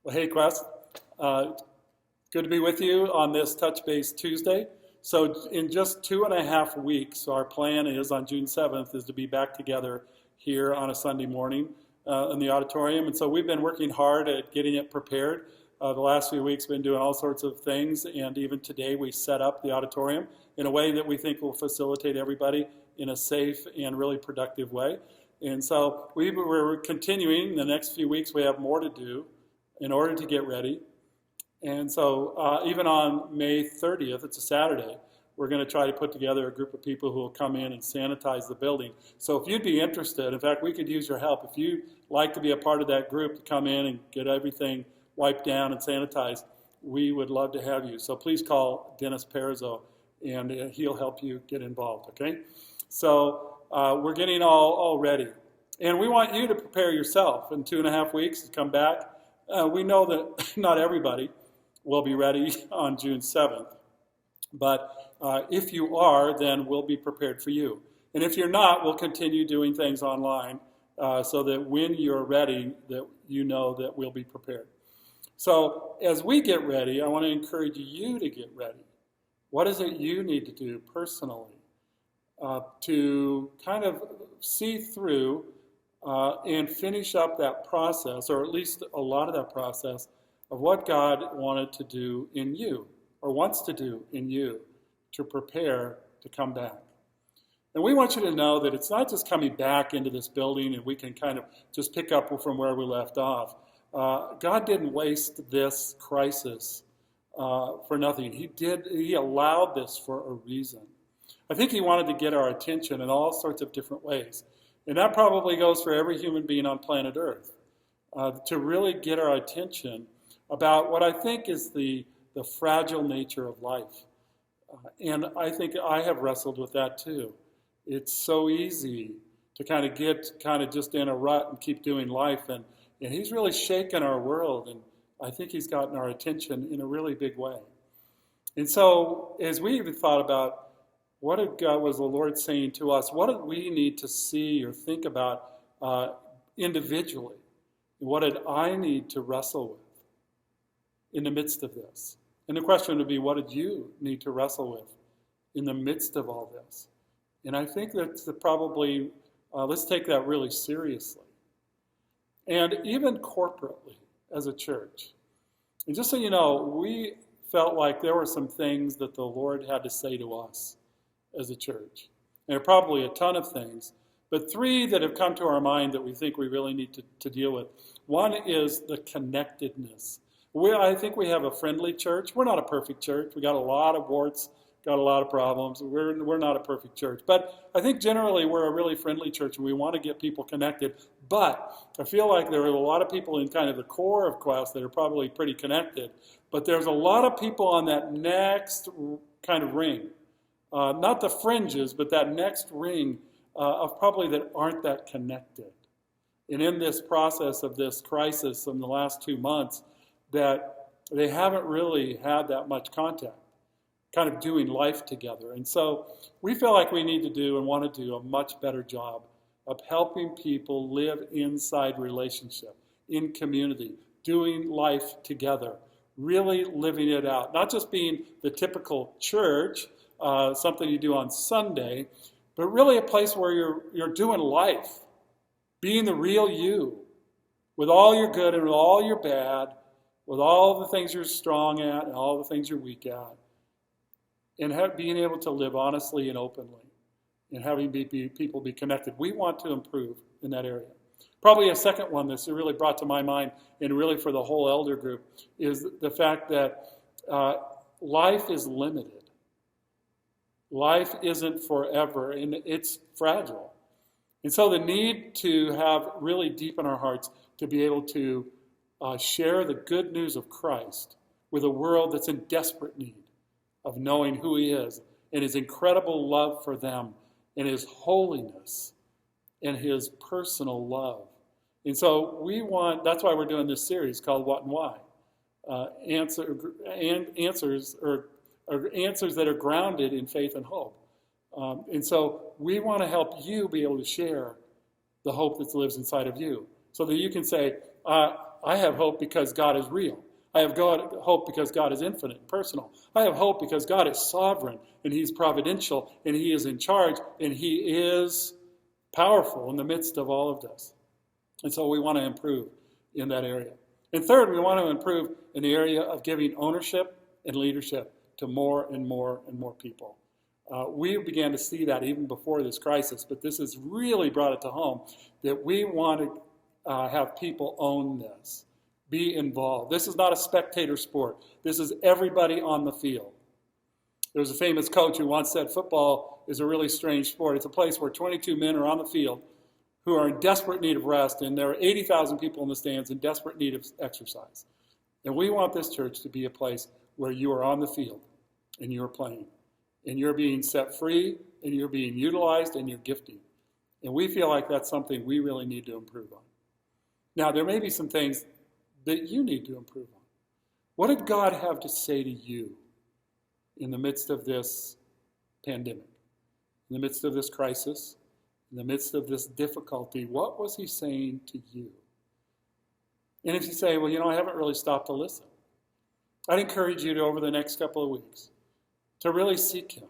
Well, hey, Quest. Uh, Good to be with you on this Touch Base Tuesday. So, in just 2.5 weeks, our plan is on June 7th is to be back together here on a Sunday morning in the auditorium. And so, we've been working hard at getting it prepared. The last few weeks, been doing all sorts of things, and even today, we set up the auditorium in a way that we think will facilitate everybody in a safe and really productive way. And so, we're continuing. The next few weeks, we have more to do in order to get ready. And so even on May 30th, it's a Saturday, we're going to try to put together a group of people who will come in and sanitize the building. So if you'd be interested, in fact, we could use your help. If you'd like to be a part of that group to come in and get everything wiped down and sanitized, we would love to have you. So please call Dennis Perizzo, and he'll help you get involved, okay? So we're getting all ready. And we want you to prepare yourself in 2.5 weeks to come back. We know that not everybody will be ready on June 7th, but if you are, then we'll be prepared for you. And if you're not, we'll continue doing things online so that when you're ready, that you know that we'll be prepared. So as we get ready, I want to encourage you to get ready. What is it you need to do personally to kind of see through and finish up that process, or at least a lot of that process, of what God wanted to do in you, or wants to do in you, to prepare to come back. And we want you to know that it's not just coming back into this building and we can kind of just pick up from where we left off. God didn't waste this crisis for nothing. He allowed this for a reason. I think he wanted to get our attention in all sorts of different ways. And that probably goes for every human being on planet Earth, to really get our attention about what I think is the fragile nature of life. And I think I have wrestled with that too. It's so easy to kind of get just in a rut and keep doing life. And he's really shaken our world, and I think he's gotten our attention in a really big way. And so as we even thought about what was the Lord saying to us? What did we need to see or think about individually? What did I need to wrestle with in the midst of this? And the question would be, what did you need to wrestle with in the midst of all this? And I think that's probably, let's take that really seriously. And even corporately as a church. And just so you know, we felt like there were some things that the Lord had to say to us as a church. And there are probably a ton of things, but 3 that have come to our mind that we think we really need to deal with. One is the connectedness. I think we have a friendly church. We're not a perfect church. We got a lot of warts, got a lot of problems. We're not a perfect church. But I think generally we're a really friendly church, and we want to get people connected. But I feel like there are a lot of people in kind of the core of Quest that are probably pretty connected. But there's a lot of people on that next kind of ring. Not the fringes, but that next ring of probably that aren't that connected. And in this process of this crisis in the last 2 months, that they haven't really had that much contact, kind of doing life together. And so we feel like we need to do and want to do a much better job of helping people live inside relationship, in community, doing life together, really living it out. Not just being the typical church, something you do on Sunday, but really a place where you're doing life, being the real you, with all your good and with all your bad, with all the things you're strong at and all the things you're weak at, and being able to live honestly and openly, and having people be connected. We want to improve in that area. Probably a second one that's really brought to my mind, and really for the whole elder group, is the fact that life is limited. Life isn't forever, and it's fragile. And so the need to have really deep in our hearts to be able to share the good news of Christ with a world that's in desperate need of knowing who he is and his incredible love for them and his holiness and his personal love. And so that's why we're doing this series called What and Why. Answers that are grounded in faith and hope. And so we want to help you be able to share the hope that lives inside of you so that you can say, I have hope because God is real. I have hope because God is infinite and personal. I have hope because God is sovereign and he's providential and he is in charge and he is powerful in the midst of all of this. And so we want to improve in that area. And third, we want to improve in the area of giving ownership and leadership to more and more and more people. We began to see that even before this crisis, but this has really brought it to home that we want to have people own this, be involved. This is not a spectator sport. This is everybody on the field. There was a famous coach who once said football is a really strange sport. It's a place where 22 men are on the field who are in desperate need of rest, and there are 80,000 people in the stands in desperate need of exercise. And we want this church to be a place where you are on the field and you're playing, and you're being set free, and you're being utilized, and you're gifting. And we feel like that's something we really need to improve on. Now, there may be some things that you need to improve on. What did God have to say to you in the midst of this pandemic, in the midst of this crisis, in the midst of this difficulty? What was he saying to you? And if you say, well, I haven't really stopped to listen, I'd encourage you to, over the next couple of weeks, to really seek him.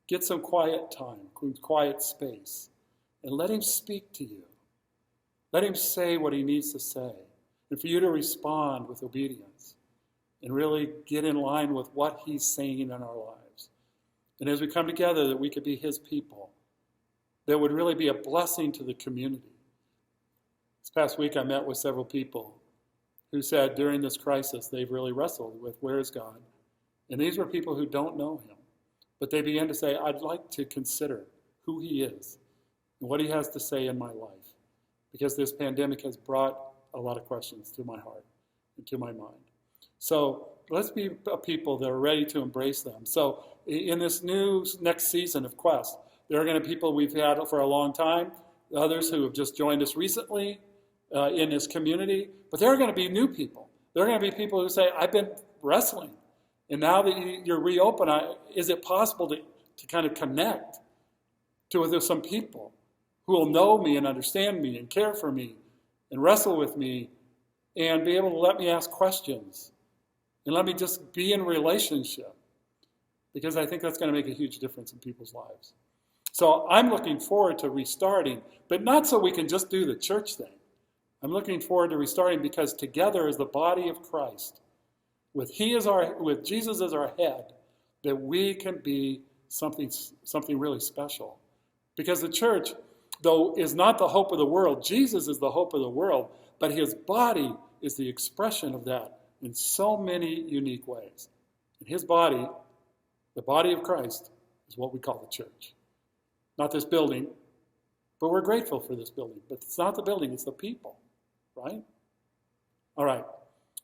Get some quiet time, quiet space, and let him speak to you. Let him say what he needs to say, and for you to respond with obedience and really get in line with what he's saying in our lives. And as we come together, that we could be his people, that would really be a blessing to the community. This past week, I met with several people who said during this crisis, they've really wrestled with where is God? And these were people who don't know him. But they began to say, I'd like to consider who he is and what he has to say in my life. Because this pandemic has brought a lot of questions to my heart and to my mind. So let's be a people that are ready to embrace them. So in this next season of Quest, there are going to be people we've had for a long time, others who have just joined us recently in this community, but there are going to be new people. There are going to be people who say, I've been wrestling, and now that you're reopened, is it possible to kind of connect with some people who will know me and understand me and care for me and wrestle with me and be able to let me ask questions and let me just be in relationship, because I think that's going to make a huge difference in people's lives. So I'm looking forward to restarting, but not so we can just do the church thing. I'm looking forward to restarting because together as the body of Christ, with Jesus as our head, that we can be something really special. Because the church, though, is not the hope of the world. Jesus is the hope of the world, but his body is the expression of that in so many unique ways. And his body, the body of Christ, is what we call the church. Not this building, but we're grateful for this building. But it's not the building, it's the people, right? All right.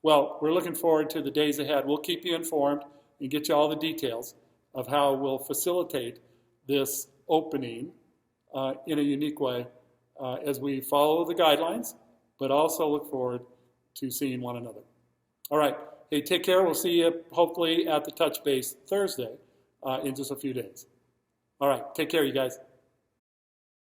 Well, we're looking forward to the days ahead. We'll keep you informed and get you all the details of how we'll facilitate this opening in a unique way as we follow the guidelines, but also look forward to seeing one another. All right. Hey, take care. We'll see you hopefully at the Touch Base Thursday in just a few days. All right. Take care, you guys.